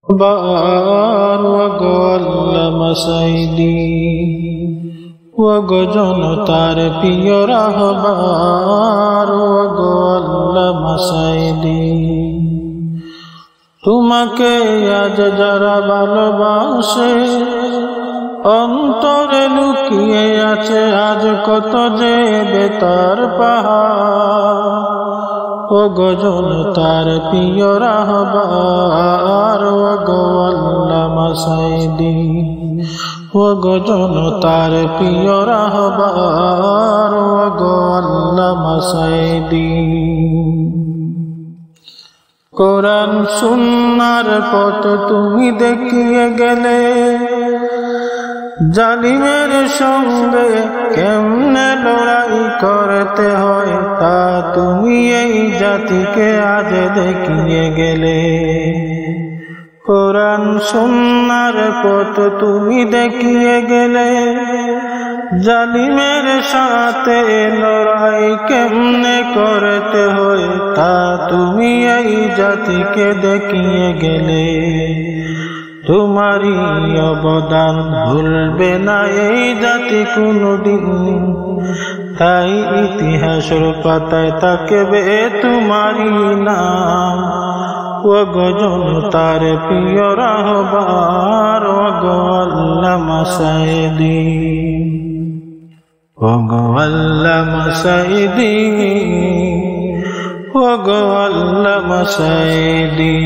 বার ওগো আল্লামা সাইদি, ওগো জনতার প্রিয় রাহবার, ওগো আল্লামা সাইদি। তোমাকে আজ যারা ভালোবাসে, অন্তরে লুকিয়ে আছে আজ কত যে বেতার পাহাড়। ওগো জনতার প্রিয় রাহবার, ওগো আল্লামা সাইদি, ওগো জনতার প্রিয় রাহবার, ওগো আল্লামা সাইদি। কোরআন সুন্নাহর পথ তুমি দেখিয়ে গেলে, জালিমের সঙ্গে কেমনে লড়াই করতে হয় তা তুমি এই জাতিকে আজ দেখিয়ে গেলে। কোরআন সুন্নাহর পথ তুমি দেখিয়ে গেলে, জালিমের সাথে লড়াই কেমনে করতে হয় তা তুমি এই জাতিকে দেখিয়ে গেলে। তোমারই অবদান ভুলবে না এই জাতি কোনদিন, তাই ইতিহাসের পাতায় থাকবে তোমারই নাম। ওগো জনতার প্রিয় রাহবার, ওগো আল্লামা সাইদি, ওগো আল্লামা সাইদি, ওগো আল্লামা সাইদি।